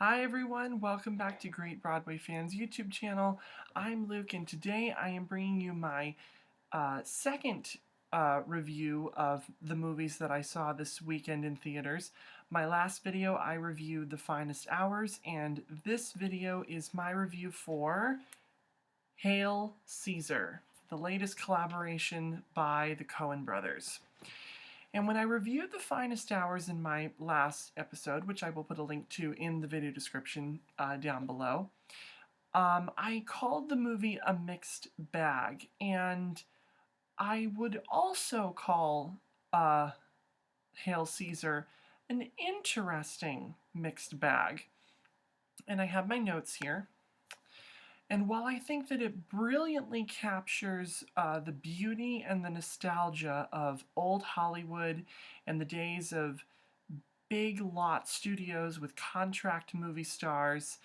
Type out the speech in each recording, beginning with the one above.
Hi everyone, welcome back to Great Broadway Fans YouTube channel. I'm Luke and today I am bringing you my second review of the movies that I saw this weekend in theaters. My last video I reviewed The Finest Hours, and this video is my review for Hail Caesar, the latest collaboration by the Coen brothers. And when I reviewed The Finest Hours in my last episode, which I will put a link to in the video description down below, I called the movie a mixed bag, and I would also call Hail Caesar an interesting mixed bag. And I have my notes here. And while I think that it brilliantly captures the beauty and the nostalgia of old Hollywood and the days of big lot studios with contract movie stars,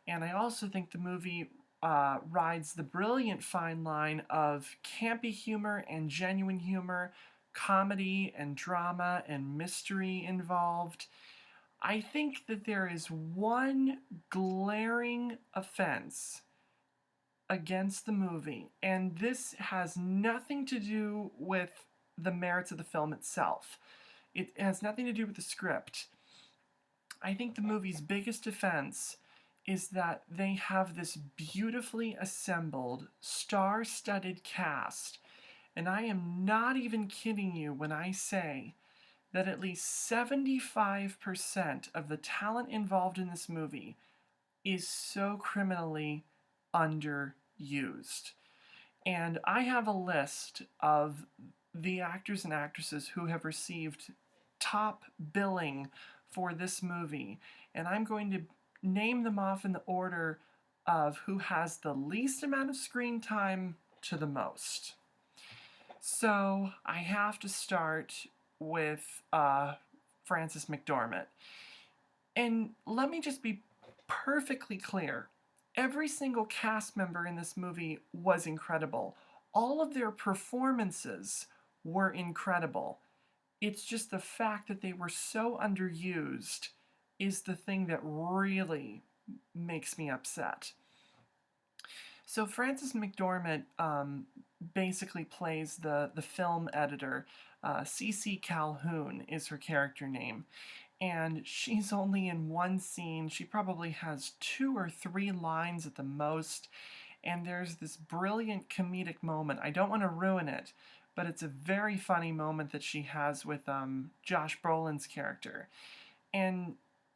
and I also think the movie rides the brilliant fine line of campy humor and genuine humor, comedy and drama and mystery involved. I think that there is one glaring offense against the movie, and this has nothing to do with the merits of the film itself. It has nothing to do with the script. I think the movie's biggest offense is that they have this beautifully assembled, star-studded cast, and I am not even kidding you when I say that at least 75% of the talent involved in this movie is so criminally underused. And I have a list of the actors and actresses who have received top billing for this movie, and I'm going to name them off in the order of who has the least amount of screen time to the most. So I have to start with Frances McDormand. And let me just be perfectly clear. Every single cast member in this movie was incredible. All of their performances were incredible. It's just the fact that they were so underused is the thing that really makes me upset. So Frances McDormand basically plays the film editor. C.C. Calhoun is her character name. And she's only in one scene. She probably has 2 or 3 lines at the most. And there's this brilliant comedic moment. I don't want to ruin it, but it's a very funny moment that she has with Josh Brolin's character. And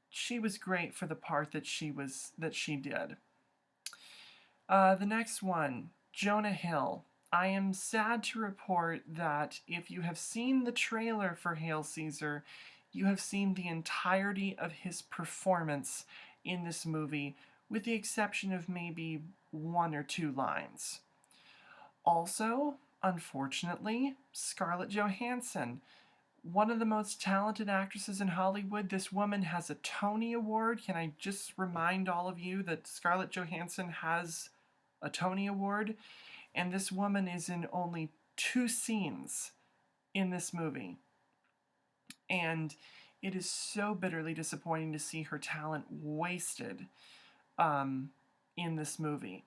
she was great for the part that she did. The next one, Jonah Hill. I am sad to report that if you have seen the trailer for Hail Caesar, you have seen the entirety of his performance in this movie, with the exception of maybe 1 or 2 lines. Also, unfortunately, Scarlett Johansson, one of the most talented actresses in Hollywood. This woman has a Tony Award. Can I just remind all of you that Scarlett Johansson has a Tony Award? And this woman is in only 2 scenes in this movie. And it is so bitterly disappointing to see her talent wasted in this movie.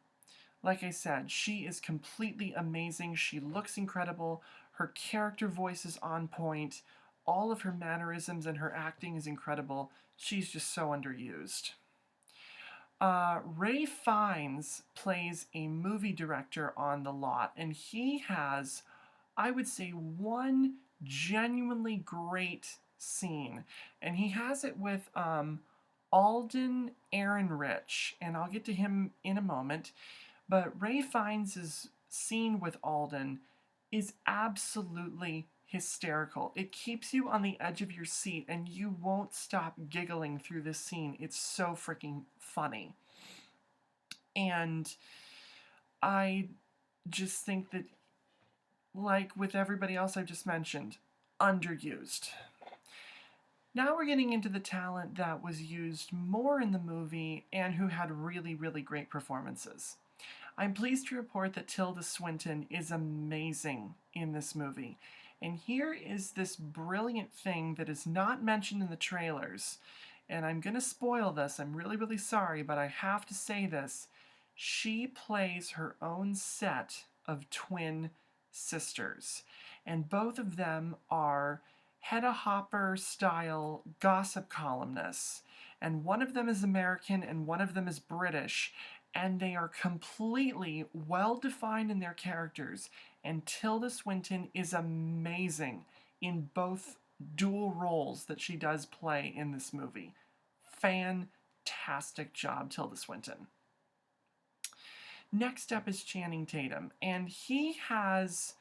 Like I said, she is completely amazing. She looks incredible. Her character voice is on point. All of her mannerisms and her acting is incredible. She's just so underused. Ray Fiennes plays a movie director on the lot, and he has, I would say, one genuinely great scene, and he has it with Alden Ehrenreich, and I'll get to him in a moment. But Ray Fiennes' scene with Alden is absolutely hysterical. It keeps you on the edge of your seat, and you won't stop giggling through this scene. It's so freaking funny. And I just think that, like with everybody else I've just mentioned, underused. Now we're getting into the talent that was used more in the movie and who had really, really great performances. I'm pleased to report that Tilda Swinton is amazing in this movie. And here is this brilliant thing that is not mentioned in the trailers, and I'm gonna spoil this, I'm really, really sorry, but I have to say this. She plays her own set of twin sisters, and both of them are Hedda Hopper style gossip columnists, and one of them is American and one of them is British, and they are completely well defined in their characters, and Tilda Swinton is amazing in both dual roles that she does play in this movie. Fantastic job, Tilda Swinton. Next up is Channing Tatum, and he has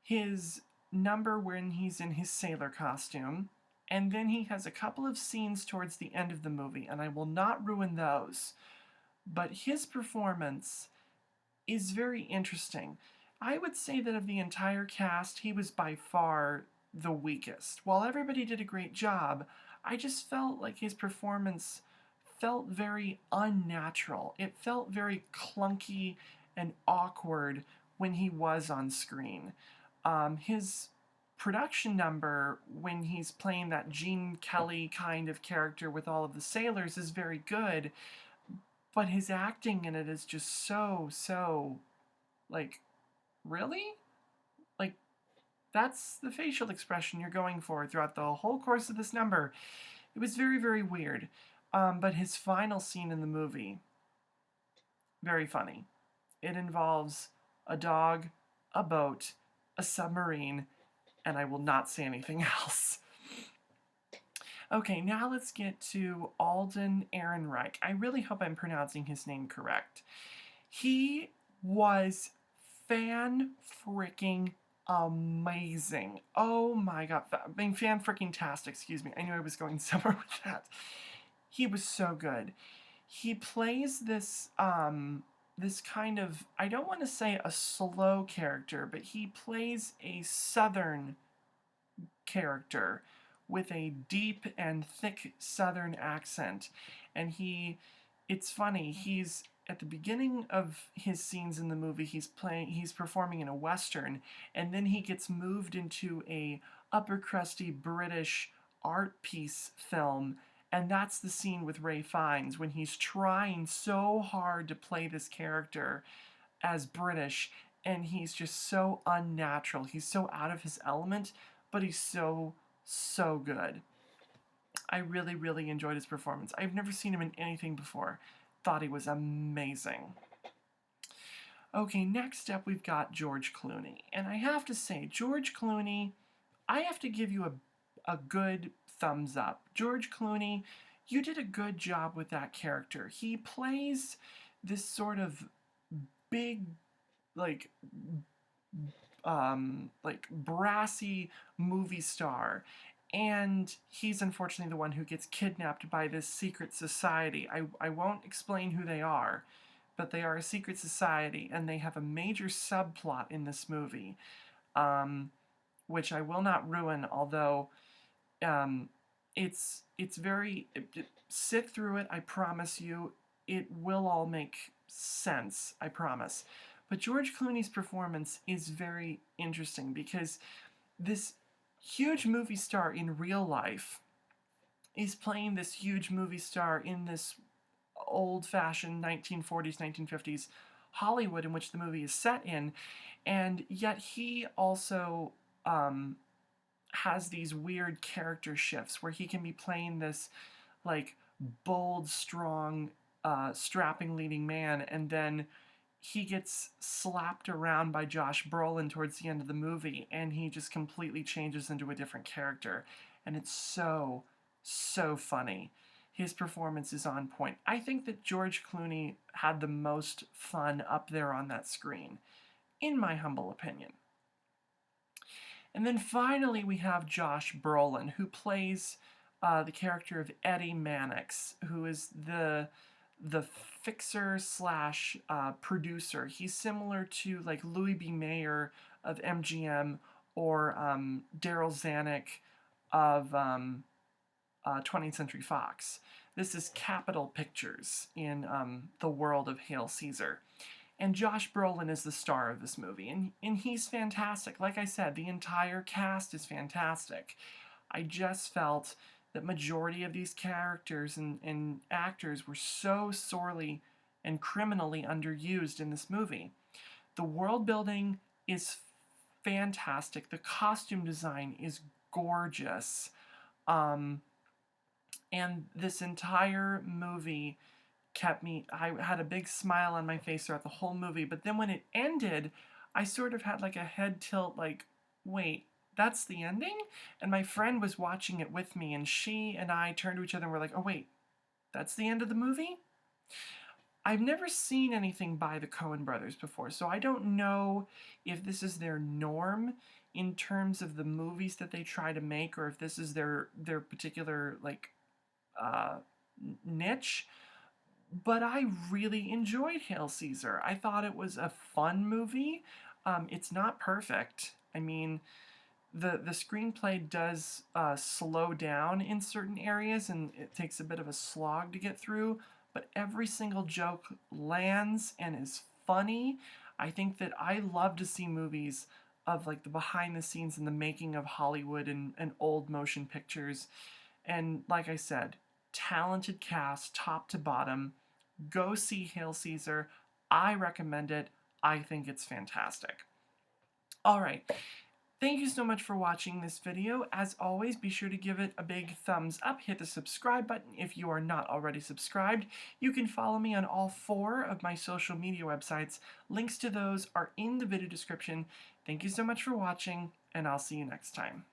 his number when he's in his sailor costume, and then he has a couple of scenes towards the end of the movie, and I will not ruin those, but his performance is very interesting. I would say that of the entire cast, he was by far the weakest. While everybody did a great job, I just felt like his performance felt very unnatural. It felt very clunky and awkward when he was on screen. His production number when he's playing that Gene Kelly kind of character with all of the sailors is very good, but his acting in it is just so, like, really? Like, that's the facial expression you're going for throughout the whole course of this number. It was very, very weird. But his final scene in the movie, very funny. It involves a dog, a boat, a submarine, and I will not say anything else. Okay, now let's get to Alden Ehrenreich. I really hope I'm pronouncing his name correct. He was fan-freaking amazing. Oh my god. I mean, fan-freaking-tastic, excuse me. I knew I was going somewhere with that. He was so good. He plays this this kind of, I don't want to say a slow character, but he plays a southern character with a deep and thick southern accent. And it's funny, he's at the beginning of his scenes in the movie, he's performing in a western, and then he gets moved into a upper crusty British art piece film. And that's the scene with Ralph Fiennes when he's trying so hard to play this character as British, and he's just so unnatural. He's so out of his element, but he's so good. I really, really enjoyed his performance. I've never seen him in anything before. Thought he was amazing. Okay, next up we've got George Clooney. And I have to say, George Clooney, I have to give you a good thumbs up. George Clooney, you did a good job with that character. He plays this sort of big, like brassy movie star, and he's unfortunately the one who gets kidnapped by this secret society. I won't explain who they are, but they are a secret society, and they have a major subplot in this movie, which I will not ruin, although it's very, sit through it, I promise you, it will all make sense, I promise. But George Clooney's performance is very interesting because this huge movie star in real life is playing this huge movie star in this old-fashioned 1940s, 1950s Hollywood in which the movie is set in, and yet he also has these weird character shifts where he can be playing this like bold, strong, strapping leading man, and then he gets slapped around by Josh Brolin towards the end of the movie, and he just completely changes into a different character. And it's so funny. His performance is on point. I think that George Clooney had the most fun up there on that screen, in my humble opinion. And then finally we have Josh Brolin, who plays the character of Eddie Mannix, who is the fixer slash producer. He's similar to like Louis B. Mayer of MGM or Daryl Zanuck of 20th Century Fox. This is Capitol Pictures in the world of Hail Caesar. And Josh Brolin is the star of this movie, and he's fantastic. Like I said, the entire cast is fantastic. I just felt that majority of these characters and actors were so sorely and criminally underused in this movie. The world building is fantastic. The costume design is gorgeous. Um, and this entire movie I had a big smile on my face throughout the whole movie. But then when it ended, I sort of had like a head tilt, like, wait, that's the ending? And my friend was watching it with me, and she and I turned to each other and were like, oh, wait, that's the end of the movie? I've never seen anything by the Coen brothers before, so I don't know if this is their norm in terms of the movies that they try to make, or if this is their particular like uh, niche. But I really enjoyed Hail Caesar. I thought it was a fun movie. It's not perfect. I mean, the screenplay does slow down in certain areas, and it takes a bit of a slog to get through, but every single joke lands and is funny. I think that I love to see movies of like the behind the scenes and the making of Hollywood and old motion pictures. And like I said, talented cast top to bottom. Go see Hail Caesar. I recommend it. I think it's fantastic. All right. Thank you so much for watching this video. As always, be sure to give it a big thumbs up. Hit the subscribe button if you are not already subscribed. You can follow me on all 4 of my social media websites. Links to those are in the video description. Thank you so much for watching, and I'll see you next time.